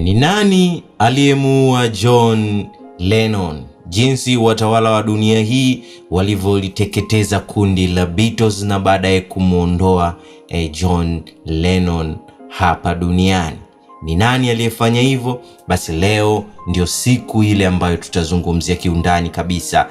Ni nani aliyemuua John Lennon? Jinsi watawala wa dunia hii walivyoliteketeza kundi la Beatles na baadaye kumuondoa John Lennon hapa duniani. Ni nani aliyefanya hivyo? Basi leo ndio siku ile ambayo tutazungumzia kiundani kabisa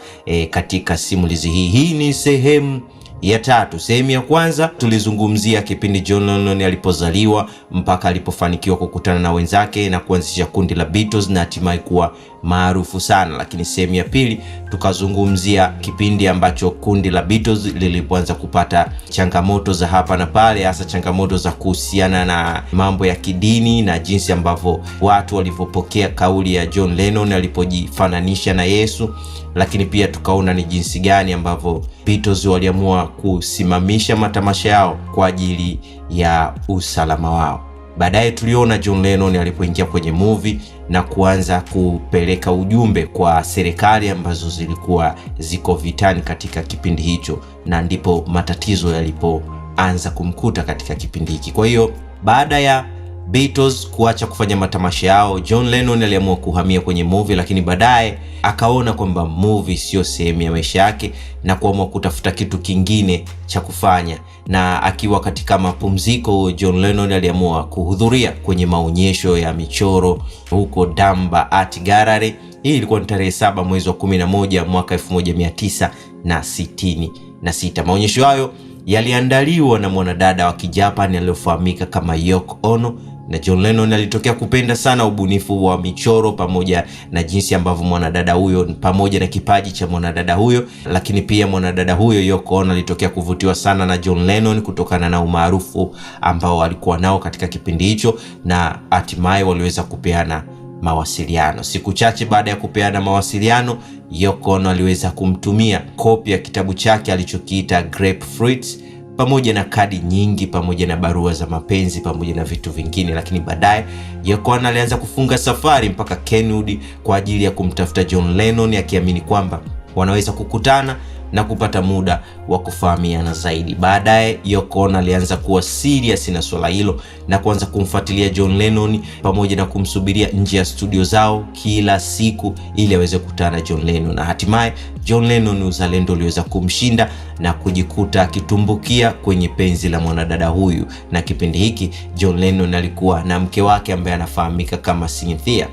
katika simulizi hii. Hii ni sehemu ya 3. Sehemu ya kwanza tulizungumzia kipindi John Lennon alipozaliwa mpaka alipofanikiwa kukutana na wenzake na kuanzisha kundi la Beatles na hatimaye kuwa maarufu sana. Lakini sehemu ya pili tukazungumzia kipindi ambacho kundi la Beatles lilipoanza kupata changamoto za hapa na pale, hasa changamoto za kuhusiana na mambo ya kidini na jinsi ambavyo watu walivyopokea kauli ya John Lennon alipojifananisha na Yesu. Lakini pia tukaona ni jinsi gani ambavyo Beatles waliamua kusimamisha matamasha yao kwa ajili ya usalama wao. Baadaye tuliona John Lennon alipoingia kwenye movie na kuanza kupeleka ujumbe kwa serikali ambazo zilikuwa ziko vitani katika kipindi hicho, na ndipo matatizo yalipoanza kumkuta katika kipindi hiki. Kwa hiyo baada ya Beatles kuacha kufanya matamasha yao, John Lennon aliamua kuhamia kwenye movie, lakini baadaye akaona kwamba movie sio sehemu ya maisha yake na kuamua kutafuta kitu kingine cha kufanya. Na akiwa katika mapumziko, John Lennon aliamua kuhudhuria kwenye maonyesho ya michoro huko Dumba Art Gallery. Hii ilikuwa ni tarehe 7 mwezi wa 11 mwaka 1966. Maonyesho hayo yaliandaliwa na mwanadada wa Kijapani aliyofahamika kama Yoko Ono, na John Lennon alitokea kupenda sana ubunifu wa michoro pamoja na jinsi ambavyo mwanadada huyo, pamoja na kipaji cha mwanadada huyo. Lakini pia mwanadada huyo Yoko Ono alitokea kuvutiwa sana na John Lennon kutokana na umaarufu ambao alikuwa nao katika kipindi hicho, na hatimaye waliweza kupeana mawasiliano. Siku chache baada ya kupeana mawasiliano, Yoko Ono aliweza kumtumia kopi ya kitabu chake alichokiita Grapefruit, pamoja na kadi nyingi, pamoja na barua za mapenzi, pamoja na vitu vingine. Lakini baadaye Yoko Ono alianza kufunga safari mpaka Kenwood kwa ajili ya kumtafuta John Lennon, akiamini kwamba wanaweza kukutana na kupata muda wa kufahamiana zaidi. Baadaye Yoko Ono alianza kuwa serious na swala hilo na kuanza kumfuatilia John Lennon pamoja na kumsubiria nje ya studio zao kila siku ili aweze kukutana na John Lennon. Na hatimaye John Lennon uzalendo uliweza kumshinda na kujikuta akitumbukia kwenye penzi la mwanadada huyu. Na kipindi hiki John Lennon alikuwa na mke wake ambaye anafahamika kama Cynthia.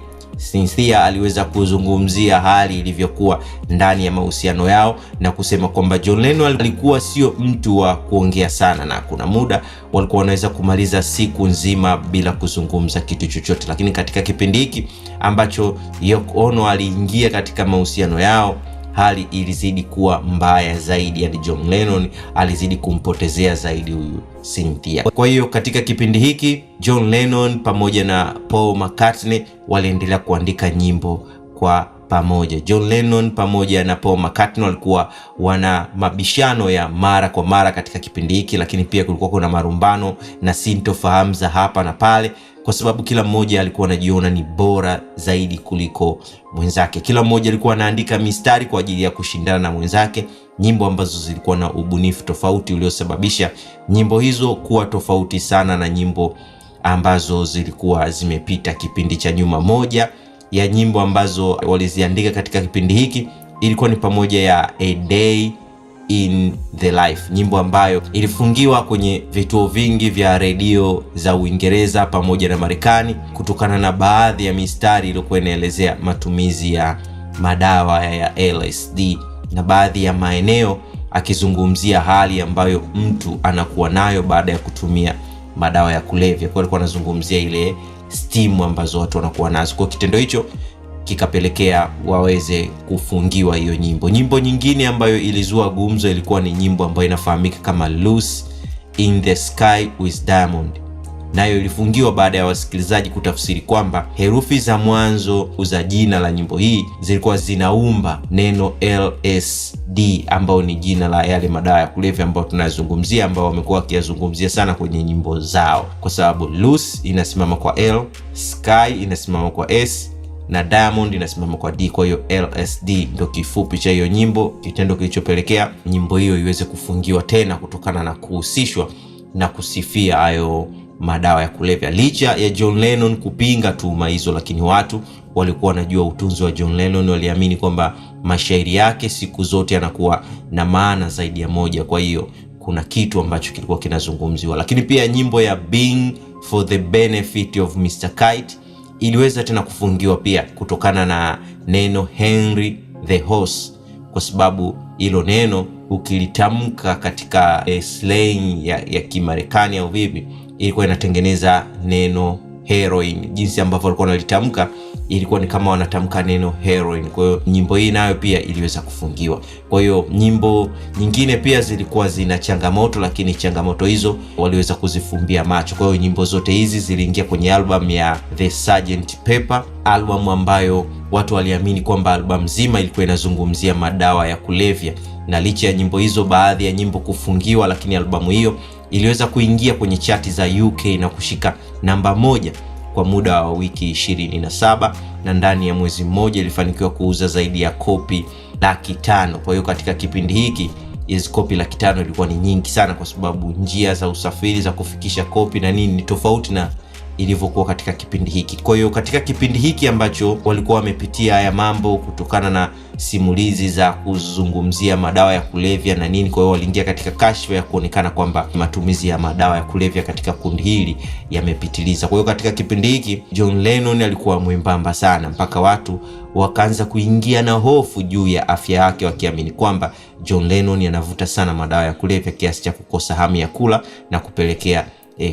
Cynthia aliweza kuzungumzia hali ilivyokuwa ndani ya mahusiano yao na kusema kwamba John Lennon alikuwa sio mtu wa kuongea sana, na kuna muda walikuwa wanaweza kumaliza siku nzima bila kuzungumza kitu chochote. Lakini katika kipindi hiki ambacho Yoko Ono aliingia katika mahusiano yao, hali ilizidi kuwa mbaya zaidi. Yani John Lennon alizidi kumpotezea zaidi huyu Cynthia. Kwa hiyo katika kipindi hiki John Lennon pamoja na Paul McCartney waliendelea kuandika nyimbo kwa pamoja. John Lennon pamoja na Paul McCartney walikuwa wana mabishano ya mara kwa mara katika kipindi hiki, lakini pia kulikuwa kuna marumbano na sintofahamu za hapa na pale, kwa sababu kila mmoja alikuwa anajiona ni bora zaidi kuliko mwenzake. Kila mmoja alikuwa anaandika mistari kwa ajili ya kushindana na mwenzake, nyimbo ambazo zilikuwa na ubunifu tofauti uliosababisha nyimbo hizo kuwa tofauti sana na nyimbo ambazo zilikuwa zimepita kipindi cha nyuma. Moja ya nyimbo ambazo waliziandika katika kipindi hiki ilikuwa ni pamoja ya A Day in the Life, nyimbo ambayo ilifungiwa kwenye vituo vingi vya redio za Uingereza pamoja na Marekani kutokana na baadhi ya mistari iliyokuwa inaelezea matumizi ya madawa ya LSD na baadhi ya maeneo akizungumzia hali ambayo mtu anakuwa nayo baada ya kutumia madawa ya kulevya. Kwa alikuwa anazungumzia ile stimu ambazo watu wanakuwa nazo. Kwa kitendo hicho kikapelekea waweze kufungiwa hiyo nyimbo. Nyimbo nyingine ambayo ilizua gumzo ilikuwa ni nyimbo ambayo inafahamika kama Loose in the Sky with Diamond. Nayo ilifungiwa baada ya wasikilizaji kutafsiri kwamba herufi za mwanzo za jina la nyimbo hii zilikuwa zinaumba neno LSD, ambao ni jina la yale madawa ya kulevya ambao tunazungumzia, ambao wamekuwa wakiyazungumzia sana kwenye nyimbo zao, kwa sababu Loose inasimama kwa L, Sky inasimama kwa S na Diamond inasimama kwa D. Kwa hiyo LSD ndio kifupi cha hiyo nyimbo, kitendo kilichopelekea nyimbo hiyo iweze kufungiwa tena kutokana na kuhusishwa na kusifia hayo madawa ya kulevya. Licha ya John Lennon kupinga tuhuma hizo, lakini watu walikuwa wanajua utunzi wa John Lennon, waliamini kwamba mashairi yake siku zote yanakuwa na maana zaidi ya moja. Kwa hiyo kuna kitu ambacho kilikuwa kinazungumziwa. Lakini pia nyimbo ya Being for the Benefit of Mr. Kite iliweza tena kufungiwa pia kutokana na neno Henry the Horse, kwa sababu hilo neno ukilitamka katika slang ya Kimarekani au vipi, ilikuwa inatengeneza neno heroin. Jinsi ambavyo walikuwa wanalitamka ilikuwa ni kama wanatamka neno heroin. Kwa hiyo nyimbo hii nayo pia iliweza kufungiwa. Kwa hiyo nyimbo nyingine pia zilikuwa zina changamoto, lakini changamoto hizo waliweza kuzifumbia macho. Kwa hiyo nyimbo zote hizi ziliingia kwenye album ya The Sgt. Pepper, album ambayo watu waliamini kwamba album nzima ilikuwa inazungumzia madawa ya kulevya. Na licha ya nyimbo hizo baadhi ya nyimbo kufungiwa, lakini albamu hiyo iliweza kuingia kwenye chati za UK na kushika namba 1 kwa muda wa wiki 27, na ndani ya mwezi mmoja ilifanikiwa kuuza zaidi ya kopi 500,000. Kwa hiyo katika kipindi hiki hizo kopi 500,000 ilikuwa ni nyingi sana, kwa sababu njia za usafiri za kufikisha kopi na nini ni tofauti na ilivyokuwa katika kipindi hiki. Kwa hiyo katika kipindi hiki ambacho walikuwa wamepitia haya mambo kutokana na simulizi za kuzungumzia madawa ya kulevya na nini, kwa hiyo waliingia katika kashfa ya kuonekana kwamba matumizi ya madawa ya kulevya katika kundi hili yamepitiliza. Kwa hiyo katika kipindi hiki John Lennon alikuwa mwembamba sana, mpaka watu wakaanza kuingia na hofu juu ya afya yake, wakiamini kwamba John Lennon anavuta sana madawa ya kulevya kiasi cha kukosa hamu ya kula na kupelekea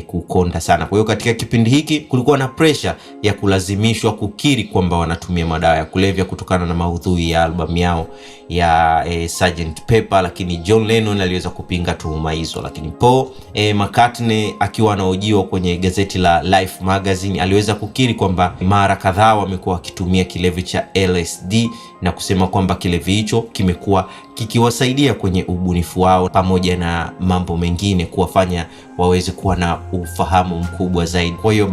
kukonda sana. Kwa hiyo katika kipindi hiki kulikuwa na pressure ya kulazimishwa kukiri kwamba wanatumia madawa ya kulevya kutokana na maudhui ya album yao ya Sgt. Pepper, lakini John Lennon aliweza kupinga tuhuma hizo. Lakini Paul McCartney akiwa anahojiwa kwenye gazeti la Life Magazine aliweza kukiri kwamba mara kadhaa wamekuwa wakitumia kilevi cha LSD na kusema kwamba kilevi hicho kimekuwa kikiwasaidia kwenye ubunifu wao pamoja na mambo mengine, kuwafanya waweze kuwa na ufahamu mkubwa zaidi. Kwa hiyo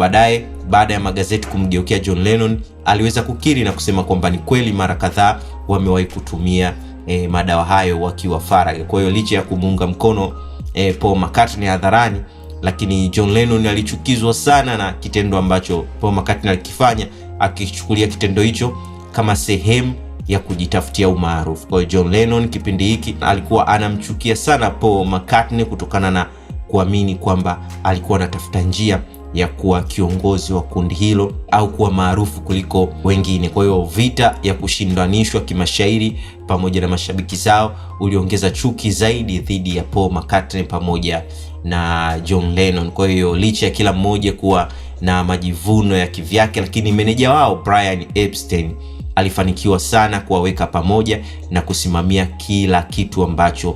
baada ya magazeti kumgeukia John Lennon, aliweza kukiri na kusema kwamba ni kweli mara kadhaa wamewahi kutumia madawa hayo wakiwa faragha. Kwa hiyo licha ya kumuunga mkono Paul McCartney hadharani, lakini John Lennon alichukizwa sana na kitendo ambacho Paul McCartney alikifanya, akichukulia kitendo hicho kama sehemu ya kujitafutia umaarufu. Kwa hiyo John Lennon kipindi hiki alikuwa anamchukia sana Paul McCartney kutokana na kuamini kwamba alikuwa anatafuta njia ya kuwa kiongozi wa kundi hilo au kuwa maarufu kuliko wengine. Kwa hiyo vita ya kushindanishwa kimashairi pamoja na mashabiki zao uliongeza chuki zaidi dhidi ya Paul McCartney pamoja na John Lennon. Kwa hiyo licha ya kila mmoja kuwa na majivuno ya kivyake, lakini meneja wao Brian Epstein alifanikiwa sana kuwaweka pamoja na kusimamia kila kitu ambacho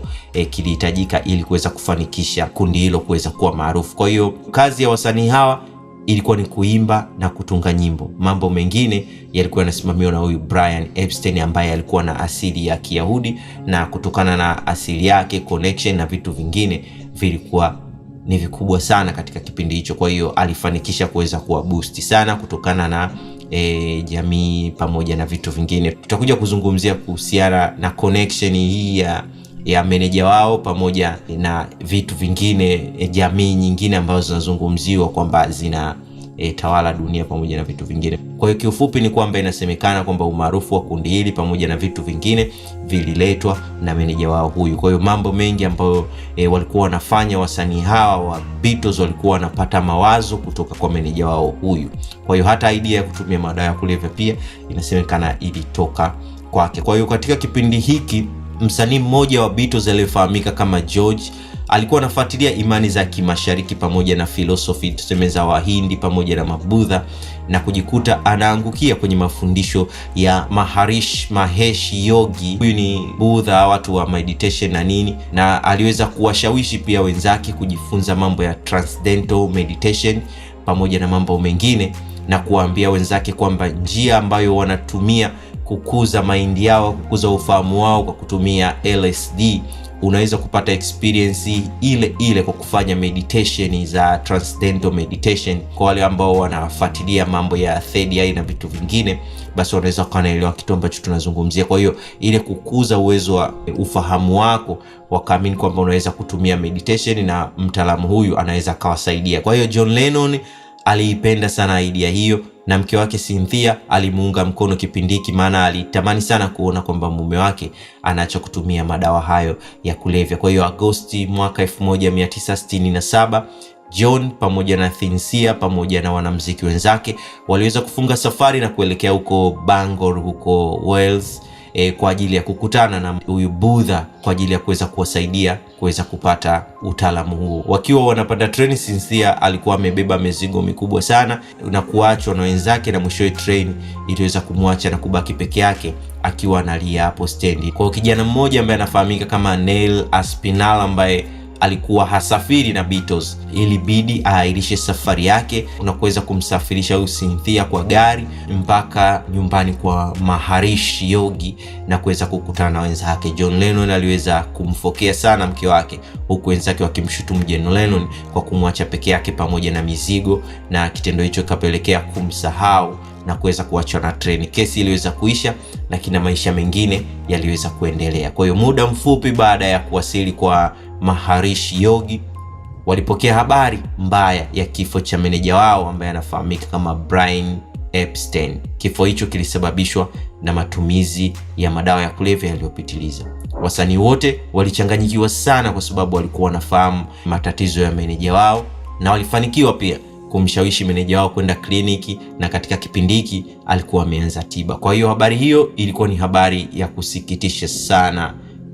kilihitajika ili kuweza kufanikisha kundi hilo kuweza kuwa maarufu. Kwa hiyo kazi ya wasanii hawa ilikuwa ni kuimba na kutunga nyimbo. Mambo mengine yalikuwa yanasimamiwa na huyu Brian Epstein ambaye alikuwa na asili ya Kiyahudi, na kutokana na asili yake connection na vitu vingine vilikuwa ni vikubwa sana katika kipindi hicho. Kwa hiyo alifanikisha kuweza kuwa boost sana kutokana na jamii pamoja na vitu vingine. Tutakuja kuzungumzia kuhusiana na connection hii ya meneja wao pamoja na vitu vingine, jamii nyingine ambazo zinazungumziwa kwamba zina tawala dunia pamoja na vitu vingine. Kwa hiyo kiufupi ni kwamba inasemekana kwamba umaarufu wa kundi hili pamoja na vitu vingine vililetwa na meneja wao huyu. Kwa hiyo mambo mengi ambayo walikuwa wanafanya wasanii hawa wa Beatles walikuwa wanapata mawazo kutoka kwa meneja wao huyu. Kwa hiyo hata idea ya kutumia madawa ya kulevya pia inasemekana ilitoka kwake. Kwa hiyo katika kipindi hiki msanii mmoja wa Beatles aliyefahamika kama George alikuwa anafuatilia imani za Kimashariki pamoja na philosophy tuseme za Wahindi pamoja na Mabudha, na kujikuta anaangukia kwenye mafundisho ya Maharishi Mahesh Yogi. Huyu ni Buddha, watu wa meditation na nini, na aliweza kuwashawishi pia wenzake kujifunza mambo ya transcendental meditation pamoja na mambo mengine, na kuwaambia wenzake kwamba njia ambayo wanatumia kukuza maindi yao, kukuza ufahamu wao kwa kutumia LSD unaweza kupata experience ile ile kwa kufanya meditation za transcendental meditation. Kwa wale ambao wanafuatilia mambo ya third eye na vitu vingine, basi wanaweza kuelewa kitu ambacho tunazungumzia. Kwa hiyo ile kukuza uwezo wa ufahamu wako, wakaamini kwamba unaweza kutumia meditation na mtaalamu huyu anaweza kawasaidia. Kwa hiyo John Lennon aliipenda sana idea hiyo, na mke wake Cynthia alimuunga mkono kipindi hiki, maana alitamani sana kuona kwamba mume wake anaacha kutumia madawa hayo ya kulevya. Kwa hiyo Agosti mwaka 1967, John pamoja na Cynthia pamoja na wanamuziki wenzake waliweza kufunga safari na kuelekea huko Bangor huko Wales kwa ajili ya kukutana na huyu Buddha kwa ajili ya kuweza kuwasaidia kuweza kupata utaalamu huo. Wakiwa wanapanda treni, Cynthia alikuwa amebeba mizigo mikubwa sana na kuachwa na wenzake, na mwishowe treni iliweza kumwacha na kubaki peke yake akiwa analia hapo stendi. Kwa kijana mmoja ambaye anafahamika kama Neil Aspinall ambaye alikuwa hasafiri na Beatles, ilibidi aahirishe safari yake na kuweza kumsafirisha huyu Cynthia kwa gari mpaka nyumbani kwa Maharishi Yogi na kuweza kukutana na wenzake. John Lennon aliweza kumfokea sana mke wake, huku wenzake wakimshutumu John Lennon kwa kumwacha peke yake pamoja na mizigo, na kitendo hicho kapelekea kumsahau na kuweza kuachwa na treni. Kesi iliweza kuisha, lakini maisha mengine yaliweza kuendelea. Kwa hiyo muda mfupi baada ya kuwasili kwa Maharishi Yogi, walipokea habari mbaya ya kifo cha meneja wao ambaye anafahamika kama Brian Epstein. Kifo hicho kilisababishwa na matumizi ya madawa ya kulevya yaliyopitiliza. Wasanii wote walichanganyikiwa sana kwa sababu walikuwa wanafahamu matatizo ya meneja wao, na walifanikiwa pia kumshawishi meneja wao kwenda kliniki, na katika kipindi hiki alikuwa ameanza tiba. Kwa hiyo habari hiyo ilikuwa ni habari ya kusikitisha sana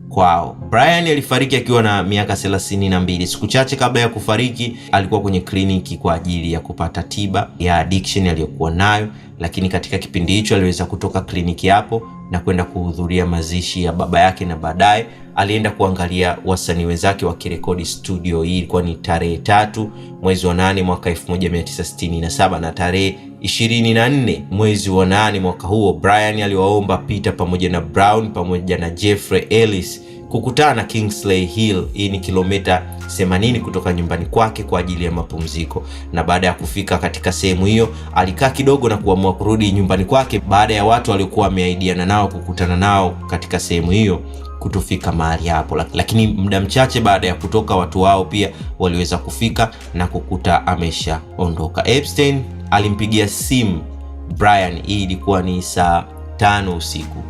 kwao. Brian alifariki akiwa na miaka 32. Siku chache kabla ya kufariki alikuwa kwenye kliniki kwa ajili ya kupata tiba ya addiction aliyokuwa nayo, lakini katika kipindi hicho aliweza kutoka kliniki hapo na kwenda kuhudhuria mazishi ya baba yake, na baadaye alienda kuangalia wasanii wenzake wakirekodi studio. Hii ilikuwa ni tarehe 3 mwezi wa 8 mwaka 1967, na tarehe 24 mwezi wa 8 mwaka huo Brian aliwaomba Peter pamoja na Brown pamoja na Jeffrey Ellis kukutana na Kingsley Hill. Hii ni kilomita 80 kutoka nyumbani kwake kwa ajili ya mapumziko, na baada ya kufika katika sehemu hiyo alikaa kidogo na kuamua kurudi nyumbani kwake baada ya watu waliokuwa wameahidiana nao kukutana nao katika sehemu hiyo kutofika mahali hapo. Lakini muda mchache baada ya kutoka, watu wao pia waliweza kufika na kukuta ameshaondoka. Epstein alimpigia simu Brian, hii ilikuwa ni saa 5 usiku,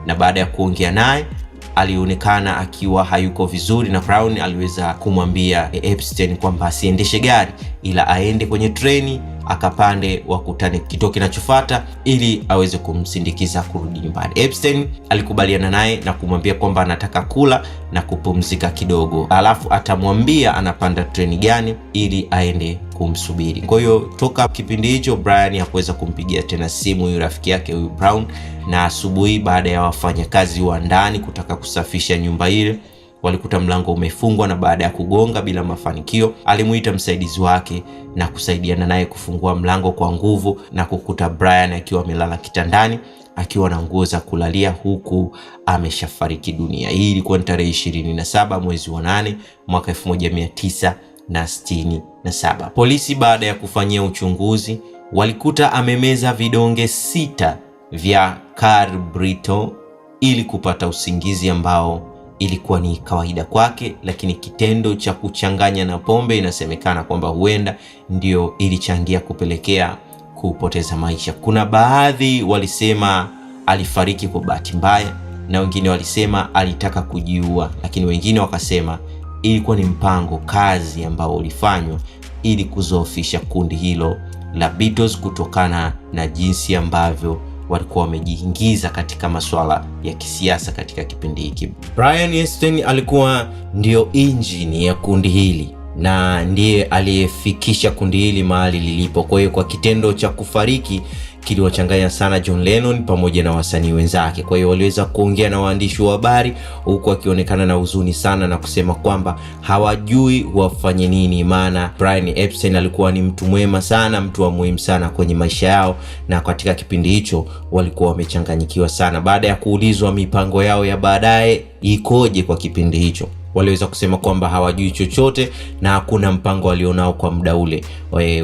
na baada ya kuongea naye alionekana akiwa hayuko vizuri, na Brown aliweza kumwambia Epstein kwamba asiendeshe gari ila aende kwenye treni akapande wakutane kituo kinachofuata ili aweze kumsindikiza kurudi nyumbani. Epstein alikubaliana naye na kumwambia kwamba anataka kula na kupumzika kidogo, alafu atamwambia anapanda treni gani ili aende kumsubiri. Kwa hiyo toka kipindi hicho Brian hakuweza kumpigia tena simu huyu rafiki yake huyu Brown, na asubuhi baada ya wafanyakazi wa ndani kutaka kusafisha nyumba ile walikuta mlango umefungwa, na baada ya kugonga bila mafanikio alimuita msaidizi wake na kusaidiana naye kufungua mlango kwa nguvu, na kukuta Brian akiwa amelala kitandani akiwa na nguo za kulalia huku ameshafariki dunia. Hii ilikuwa ni tarehe 27 mwezi wa 8 mwaka 1967. Polisi baada ya kufanyia uchunguzi walikuta amemeza vidonge 6 vya carbrito ili kupata usingizi ambao ilikuwa ni kawaida kwake, lakini kitendo cha kuchanganya na pombe inasemekana kwamba huenda ndio ilichangia kupelekea kupoteza maisha. Kuna baadhi walisema alifariki kwa bahati mbaya, na wengine walisema alitaka kujiua, lakini wengine wakasema ilikuwa ni mpango kazi ambao ulifanywa ili kuzoofisha kundi hilo la Beatles kutokana na jinsi ambavyo walikuwa wamejiingiza katika masuala ya kisiasa katika kipindi hiki. Brian Epstein alikuwa ndio injini ya kundi hili na ndiye aliyefikisha kundi hili mahali lilipo. Kwa hiyo kwa kitendo cha kufariki kiliwachanganya sana John Lennon pamoja na wasanii wenzake. Kwa hiyo waliweza kuongea na waandishi wa habari huku akionekana na huzuni sana na kusema kwamba hawajui wafanye nini, maana Brian Epstein alikuwa ni mtu mwema sana, mtu wa muhimu sana kwenye maisha yao, na katika kipindi hicho walikuwa wamechanganyikiwa sana. Baada ya kuulizwa mipango yao ya baadaye ikoje kwa kipindi hicho, waliweza kusema kwamba hawajui chochote na hakuna mpango walionao kwa muda ule.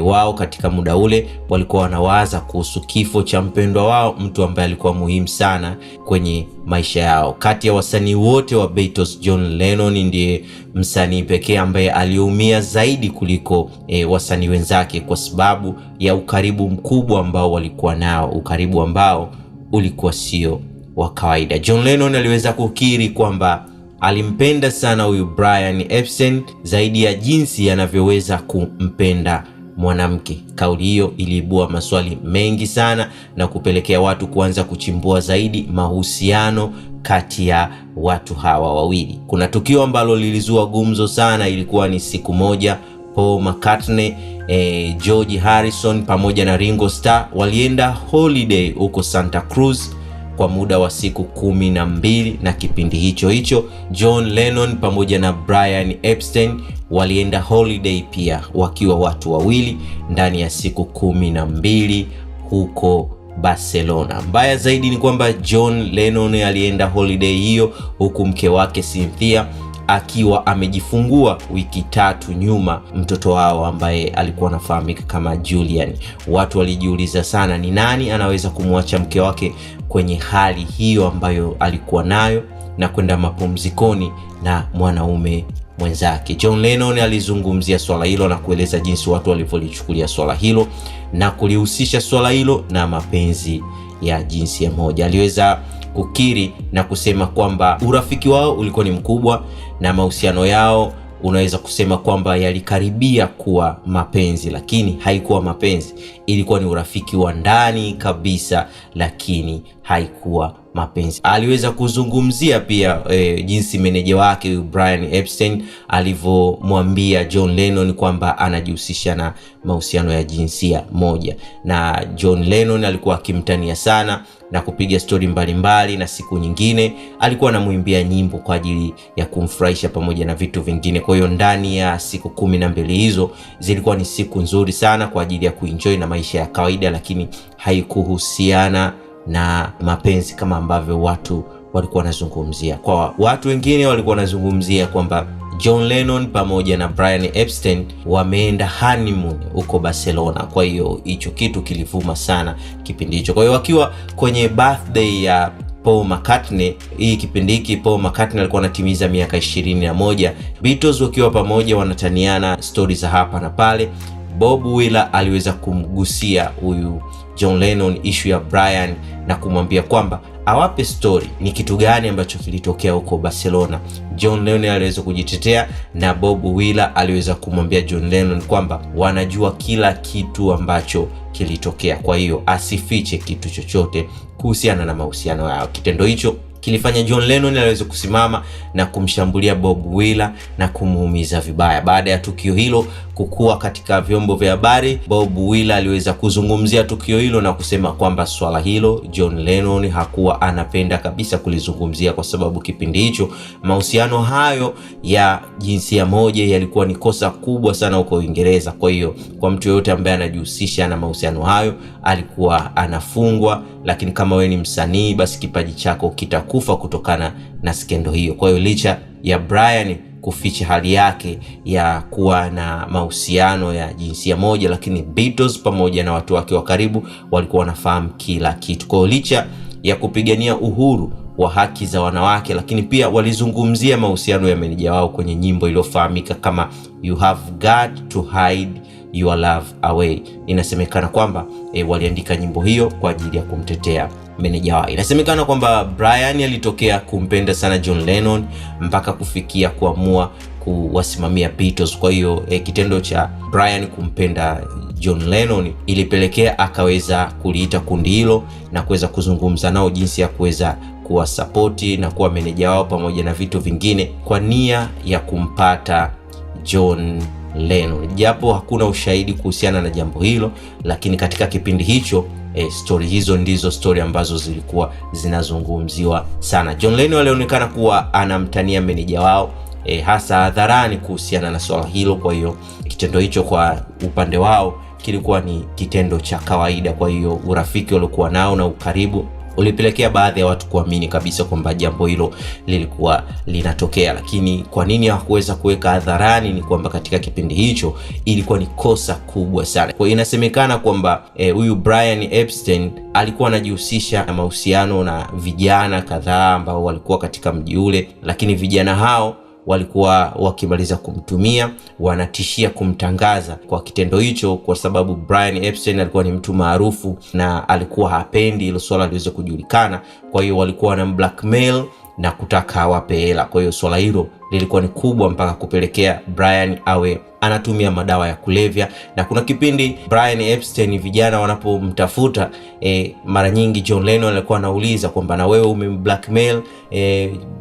Wao katika muda ule walikuwa wanawaza kuhusu kifo cha mpendwa wao, mtu ambaye alikuwa muhimu sana kwenye maisha yao. Kati ya wasanii wote wa Beatles, John Lennon ndiye msanii pekee ambaye aliumia zaidi kuliko wasanii wenzake, kwa sababu ya ukaribu mkubwa ambao walikuwa nao, ukaribu ambao ulikuwa sio wa kawaida. John Lennon aliweza kukiri kwamba alimpenda sana huyu Brian Epstein zaidi ya jinsi anavyoweza kumpenda mwanamke. Kauli hiyo iliibua maswali mengi sana na kupelekea watu kuanza kuchimbua zaidi mahusiano kati ya watu hawa wawili. Kuna tukio ambalo lilizua gumzo sana. Ilikuwa ni siku moja Paul McCartney, George Harrison pamoja na Ringo Starr walienda holiday huko Santa Cruz kwa muda wa siku 12, na kipindi hicho John Lennon pamoja na Brian Epstein walienda holiday pia wakiwa watu wawili ndani ya siku 12 huko Barcelona. Mbaya zaidi ni kwamba John Lennon alienda holiday hiyo huku mke wake Cynthia akiwa amejifungua wiki 3 nyuma mtoto wao ambaye alikuwa anafahamika kama Julian. Watu walijiuliza sana, ni nani anaweza kumwacha mke wake kwenye hali hiyo ambayo alikuwa nayo na kwenda mapumzikoni na mwanaume mwenzake. John Lennon alizungumzia swala hilo na kueleza jinsi watu walivyolichukulia swala hilo na kulihusisha swala hilo na mapenzi ya jinsia moja. Aliweza kukiri na kusema kwamba urafiki wao ulikuwa ni mkubwa na mahusiano yao unaweza kusema kwamba yalikaribia kuwa mapenzi, lakini haikuwa mapenzi. Ilikuwa ni urafiki wa ndani kabisa, lakini haikuwa mapenzi. Aliweza kuzungumzia pia jinsi meneja wake Brian Epstein alivyomwambia John Lennon kwamba anajihusisha na mahusiano ya jinsia moja, na John Lennon alikuwa akimtania sana na kupiga story mbalimbali, na siku nyingine alikuwa anamuimbia nyimbo kwa ajili ya kumfurahisha pamoja na vitu vingine. Kwa hiyo ndani ya siku 12 hizo zilikuwa ni siku nzuri sana kwa ajili ya kuenjoy na maisha ya kawaida, lakini haikuhusiana na mapenzi kama ambavyo watu walikuwa wanazungumzia. Kwa watu wengine walikuwa wanazungumzia kwamba John Lennon pamoja na Brian Epstein wameenda honeymoon huko Barcelona. Kwa hiyo hicho kitu kilivuma sana kipindi hicho. Kwa hiyo wakiwa kwenye birthday ya Paul McCartney, hii kipindi hiki Paul McCartney alikuwa anatimiza miaka 21, Beatles wakiwa pamoja wanataniana stories za hapa na pale. Bob Wheeler aliweza kumgusia huyu John Lennon issue ya Brian na kumwambia kwamba awape story ni kitu gani ambacho kilitokea huko Barcelona. John Lennon aliweza kujitetea na Bob Wheeler aliweza kumwambia John Lennon kwamba wanajua kila kitu ambacho kilitokea, kwa hiyo asifiche kitu chochote kuhusiana na mahusiano yao. Kitendo hicho kilifanya John Lennon aweze kusimama na kumshambulia Bob Wheeler na kumuumiza vibaya. Baada ya tukio hilo kukua katika vyombo vya habari, Bob Wheeler aliweza kuzungumzia tukio hilo na kusema kwamba swala hilo John Lennon hakuwa anapenda kabisa kulizungumzia, kwa sababu kipindi hicho mahusiano hayo ya jinsia moja yalikuwa ni kosa kubwa sana huko Uingereza. Kwa hiyo kwa mtu yote ambaye anajihusisha na mahusiano hayo alikuwa anafungwa, lakini kama wewe ni msanii basi kipaji chako kitakufa kutokana na skendo hiyo. Kwa hiyo licha ya Brian kuficha hali yake ya kuwa na mahusiano ya jinsia moja, lakini Beatles pamoja na watu wake wa karibu walikuwa wanafahamu kila kitu. Kwa hiyo licha ya kupigania uhuru wa haki za wanawake, lakini pia walizungumzia mahusiano ya meneja wao kwenye nyimbo iliyofahamika kama You Have Got to Hide Your Love Away. Inasemekana kwamba waliandika nyimbo hiyo kwa ajili ya kumtetea meneja wao. Inasemekana kwamba Brian alitokea kumpenda sana John Lennon mpaka kufikia kuamua kuwasimamia Beatles. Kwa hiyo kitendo cha Brian kumpenda John Lennon ilipelekea akaweza kuliita kundi hilo na kuweza kuzungumza nao jinsi ya kuweza kuwa support na kuwa meneja wao pamoja na vitu vingine kwa nia ya kumpata John Lennon. Japo hakuna ushahidi kuhusiana na jambo hilo, lakini katika kipindi hicho story hizo ndizo story ambazo zilikuwa zinazungumziwa sana. John Lennon alionekana kuwa anamtania meneja wao hasa hadharani kuhusiana na swala hilo. Kwa hiyo kitendo hicho kwa upande wao kilikuwa ni kitendo cha kawaida. Kwa hiyo urafiki waliokuwa nao na ukaribu ulipelekea baadhi ya watu kuamini kabisa kwamba jambo hilo lilikuwa linatokea. Lakini kwa nini hakuweza kuweka hadharani? Ni kwamba katika kipindi hicho ilikuwa ni kosa kubwa sana. Kwa hiyo inasemekana kwamba huyu Brian Epstein alikuwa anajihusisha na mahusiano na vijana kadhaa ambao walikuwa katika mji ule, lakini vijana hao walikuwa wakimaliza kumtumia wanatishia kumtangaza kwa kitendo hicho, kwa sababu Brian Epstein alikuwa ni mtu maarufu na alikuwa hapendi hilo swala liweze kujulikana. Kwa hiyo walikuwa na blackmail na kutaka awape hela. Kwa hiyo swala hilo lilikuwa ni kubwa mpaka kupelekea Brian awe anatumia madawa ya kulevya. Na kuna kipindi Brian Epstein vijana wanapomtafuta mara nyingi John Lennon alikuwa anauliza kwamba na wewe umemblackmail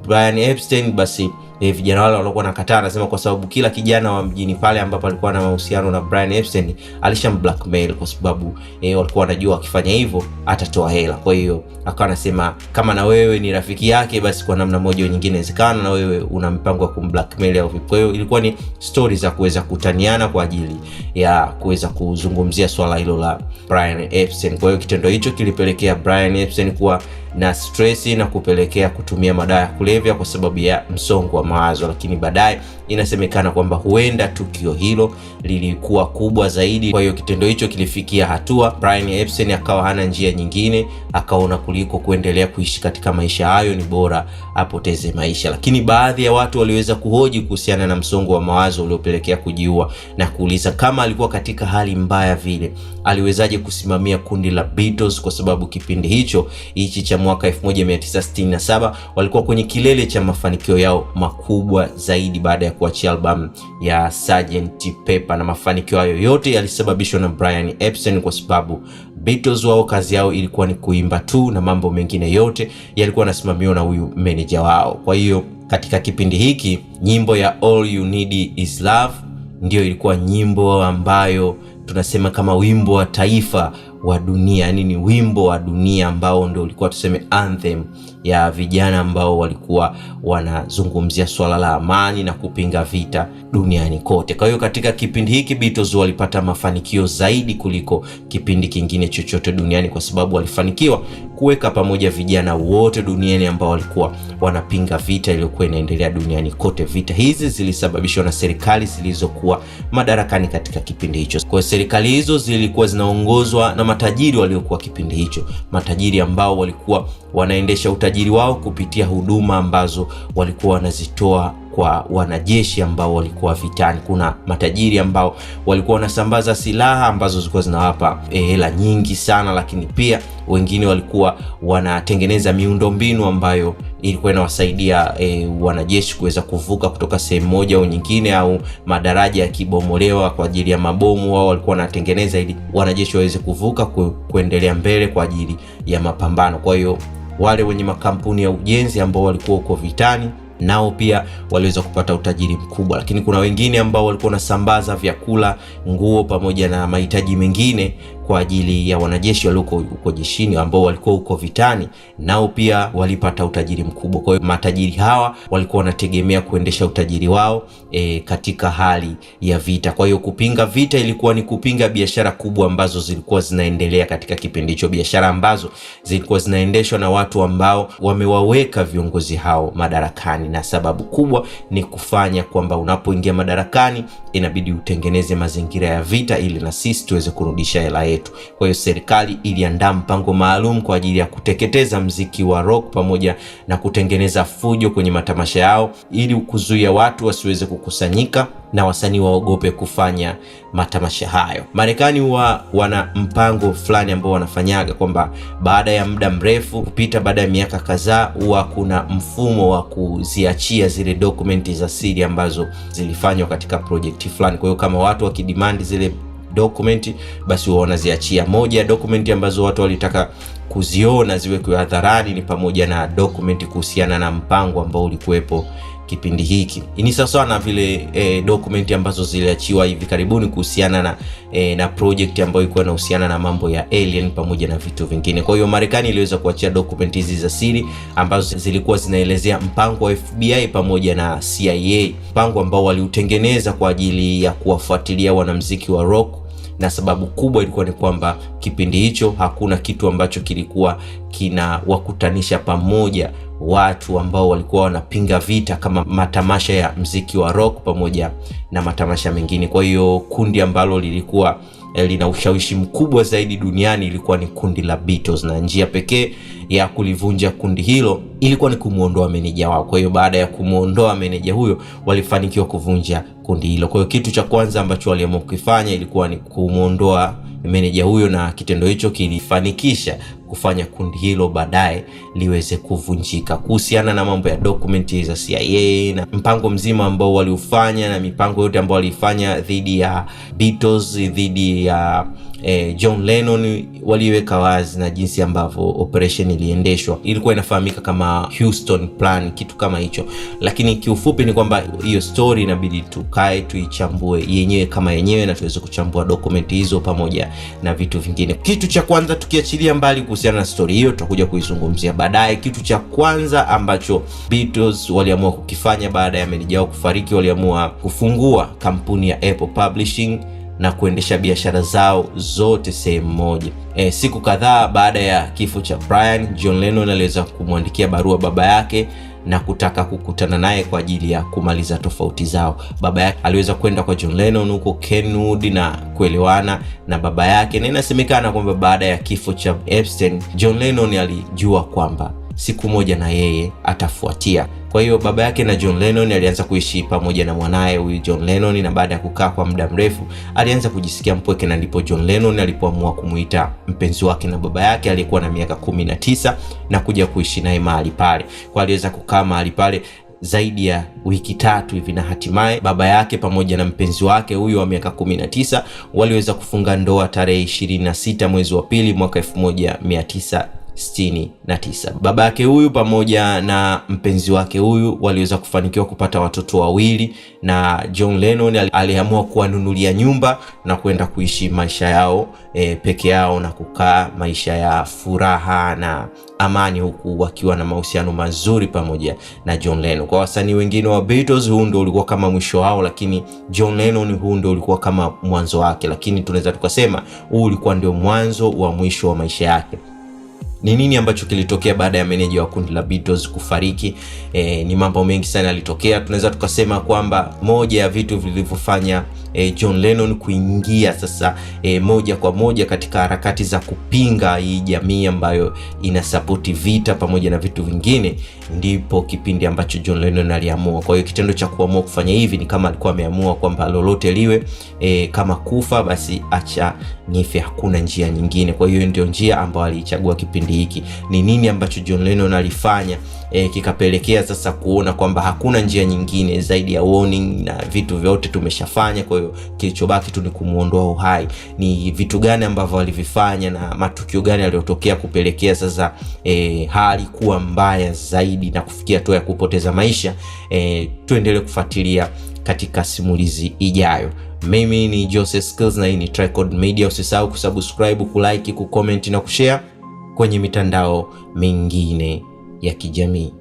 Brian Epstein? Basi vijana wale walikuwa nakataa, anasema kwa sababu kila kijana wa mjini pale ambapo alikuwa na mahusiano na Brian Epstein alishamblackmail, kwa sababu walikuwa wanajua akifanya hivyo atatoa hela. Kwa hiyo akawa anasema kama na wewe ni rafiki yake, basi kwa namna moja au nyingine inawezekana na wewe una mpango wa kumblackmail au vipi. Kwa hiyo ilikuwa ni stories za kuweza kutaniana kwa ajili ya kuweza kuzungumzia swala hilo la Brian Epstein. Kwa hiyo kitendo hicho kilipelekea Brian Epstein kuwa na stress na kupelekea kutumia madawa ya kulevya kwa sababu ya msongo wa mawazo. Lakini baadaye inasemekana kwamba huenda tukio hilo lilikuwa kubwa zaidi. Kwa hiyo kitendo hicho kilifikia hatua Brian Epstein akawa hana njia nyingine, akaona kuliko kuendelea kuishi katika maisha hayo ni bora apoteze maisha. Lakini baadhi ya watu waliweza kuhoji kuhusiana na msongo wa mawazo uliopelekea kujiua na kuuliza kama alikuwa katika hali mbaya vile aliwezaje kusimamia kundi la Beatles, kwa sababu kipindi hichi cha mwaka 1967 walikuwa kwenye kilele cha mafanikio yao makubwa zaidi baada ya kuachia album ya Sgt. Pepper, na mafanikio hayo yote yalisababishwa na Brian Epstein, kwa sababu Beatles wao kazi yao ilikuwa ni kuimba tu na mambo mengine yote yalikuwa yanasimamiwa na huyu manager wao. Kwa hiyo katika kipindi hiki nyimbo ya All You Need Is Love ndio ilikuwa nyimbo ambayo tunasema kama wimbo wa taifa wa dunia, yani ni wimbo wa dunia ambao ndio ulikuwa tuseme anthem ya vijana ambao walikuwa wanazungumzia swala la amani na kupinga vita duniani kote. Kwa hiyo katika kipindi hiki Beatles walipata mafanikio zaidi kuliko kipindi kingine chochote duniani, kwa sababu walifanikiwa kuweka pamoja vijana wote duniani ambao walikuwa wanapinga vita iliyokuwa inaendelea duniani kote. Vita hizi zilisababishwa na serikali zilizokuwa madarakani katika kipindi hicho. Kwa serikali hizo zilikuwa zinaongozwa na matajiri waliokuwa kipindi hicho, matajiri ambao walikuwa wanaendesha utajiri wao kupitia huduma ambazo walikuwa wanazitoa kwa wanajeshi ambao walikuwa vitani. Kuna matajiri ambao walikuwa wanasambaza silaha ambazo zilikuwa zinawapa hela nyingi sana, lakini pia wengine walikuwa wanatengeneza miundombinu ambayo ilikuwa inawasaidia wanajeshi kuweza kuvuka kutoka sehemu moja au nyingine, au madaraja yakibomolewa kwa ajili ya mabomu wao walikuwa wanatengeneza ili wanajeshi waweze kuvuka kuendelea mbele kwa ajili ya mapambano. Kwa hiyo wale wenye makampuni ya ujenzi ambao walikuwa huko vitani nao pia waliweza kupata utajiri mkubwa. Lakini kuna wengine ambao walikuwa wanasambaza vyakula, nguo pamoja na mahitaji mengine kwa ajili ya wanajeshi waliokuwa huko jeshini ambao walikuwa huko vitani, nao pia walipata utajiri mkubwa. Kwa hiyo matajiri hawa walikuwa wanategemea kuendesha utajiri wao katika hali ya vita. Kwa hiyo kupinga vita ilikuwa ni kupinga biashara kubwa ambazo zilikuwa zinaendelea katika kipindi hicho, biashara ambazo zilikuwa zinaendeshwa na watu ambao wamewaweka viongozi hao madarakani, na sababu kubwa ni kufanya kwamba unapoingia madarakani inabidi utengeneze mazingira ya vita ili na sisi tuweze kurudisha hela yetu. Kwa hiyo serikali iliandaa mpango maalum kwa ajili ya kuteketeza mziki wa rock pamoja na kutengeneza fujo kwenye matamasha yao ili kuzuia watu wasiweze kukusanyika na wasanii waogope kufanya matamasha hayo. Marekani huwa wana mpango fulani ambao wanafanyaga kwamba baada ya muda mrefu kupita, baada ya miaka kadhaa, huwa kuna mfumo wa kuziachia zile dokumenti za siri ambazo zilifanywa katika project fulani. Kwa hiyo kama watu wakidemand zile dokumenti, basi wao wanaziachia. Moja ya dokumenti ambazo watu walitaka kuziona ziwekwe hadharani ni pamoja na dokumenti kuhusiana na mpango ambao ulikuwepo kipindi hiki. Ni sawa na vile dokumenti ambazo ziliachiwa hivi karibuni kuhusiana na project ambayo ilikuwa inahusiana na mambo ya alien pamoja na vitu vingine. Kwa hiyo Marekani iliweza kuachia dokumenti hizi za siri ambazo zilikuwa zinaelezea mpango wa FBI pamoja na CIA, mpango ambao waliutengeneza kwa ajili ya kuwafuatilia wanamuziki wa rock, na sababu kubwa ilikuwa ni kwamba kipindi hicho hakuna kitu ambacho kilikuwa kinawakutanisha pamoja watu ambao walikuwa wanapinga vita kama matamasha ya muziki wa rock pamoja na matamasha mengine. Kwa hiyo kundi ambalo lilikuwa lina ushawishi mkubwa zaidi duniani ilikuwa ni kundi la Beatles, na njia pekee ya kulivunja kundi hilo ilikuwa ni kumuondoa meneja wao. Kwa hiyo baada ya kumuondoa meneja huyo walifanikiwa kuvunja kundi hilo. Kwa hiyo kitu cha kwanza ambacho waliamua kufanya ilikuwa ni kumuondoa meneja huyo, na kitendo hicho kilifanikisha kufanya kundi hilo baadaye liweze kuvunjika. Kuhusiana na mambo ya dokumenti za CIA na mpango mzima ambao waliufanya na mipango yote ambayo walifanya dhidi ya Beatles, dhidi ya John Lennon, waliweka wazi na jinsi ambavyo operation iliendeshwa. Ilikuwa inafahamika kama Houston Plan, kitu kama hicho. Lakini kiufupi ni kwamba hiyo story inabidi tukae tuichambue yenyewe kama yenyewe, na tuweze kuchambua dokumenti hizo pamoja na vitu vingine. Kitu cha kwanza, tukiachilia mbali kuhusiana na story hiyo, tutakuja kuizungumzia baadaye. Kitu cha kwanza ambacho Beatles waliamua kukifanya baada ya meneja wao kufariki, waliamua kufungua kampuni ya Apple Publishing na kuendesha biashara zao zote sehemu moja. Siku kadhaa baada ya kifo cha Brian, John Lennon aliweza kumwandikia barua baba yake na kutaka kukutana naye kwa ajili ya kumaliza tofauti zao. Baba yake aliweza kwenda kwa John Lennon huko Kenwood na kuelewana na baba yake, na inasemekana kwamba baada ya kifo cha Epstein, John Lennon alijua kwamba siku moja na yeye atafuatia. Kwa hiyo baba yake na John Lennon alianza kuishi pamoja na mwanae huyu John Lennon, na baada ya kukaa kwa muda mrefu alianza kujisikia mpweke, na ndipo John Lennon alipoamua kumuita mpenzi wake na baba yake aliyekuwa na miaka 19 na kuja kuishi naye mahali pale. Kwa aliweza kukaa mahali pale zaidi ya wiki 3 hivi, na hatimaye baba yake pamoja na mpenzi wake huyu wa miaka 19 waliweza kufunga ndoa tarehe 26 mwezi wa pili mwaka 1969. Baba yake huyu pamoja na mpenzi wake huyu waliweza kufanikiwa kupata watoto wawili, na John Lennon aliamua kuwanunulia nyumba na kwenda kuishi maisha yao peke yao na kukaa maisha ya furaha na amani, huku wakiwa na mahusiano mazuri pamoja na John Lennon. Kwa wasanii wengine wa Beatles, huu ndio ulikuwa kama mwisho wao, lakini John Lennon huu ndio ulikuwa kama mwanzo wake, lakini tunaweza tukasema huu ulikuwa ndio mwanzo wa mwisho wa maisha yake. Ni nini ambacho kilitokea baada ya meneja wa kundi la Beatles kufariki? Ni mambo mengi sana yalitokea. Tunaweza tukasema kwamba moja ya vitu vilivyofanya John Lennon kuingia sasa moja kwa moja katika harakati za kupinga hii jamii ambayo inasapoti vita pamoja na vitu vingine, ndipo kipindi ambacho John Lennon aliamua. Kwa hiyo kitendo cha kuamua kufanya hivi ni kama alikuwa ameamua kwamba lolote liwe, kama kufa basi acha nife, hakuna njia nyingine. Kwa hiyo ndio njia ambayo alichagua kipindi hiki. Ni nini ambacho John Lennon alifanya kikapelekea sasa kuona kwamba hakuna njia nyingine zaidi ya warning na vitu vyote tumeshafanya, kwa hiyo kilichobaki tu ni kumuondoa uhai? Ni vitu gani ambavyo alivifanya na matukio gani yaliyotokea kupelekea sasa hali kuwa mbaya zaidi na kufikia hatua ya kupoteza maisha? Tuendelee kufuatilia katika simulizi ijayo. Mimi ni Joseph Skills na hii ni Tricod Media. Usisahau kusubscribe, kulike, kucomment na kushare kwenye mitandao mingine ya kijamii.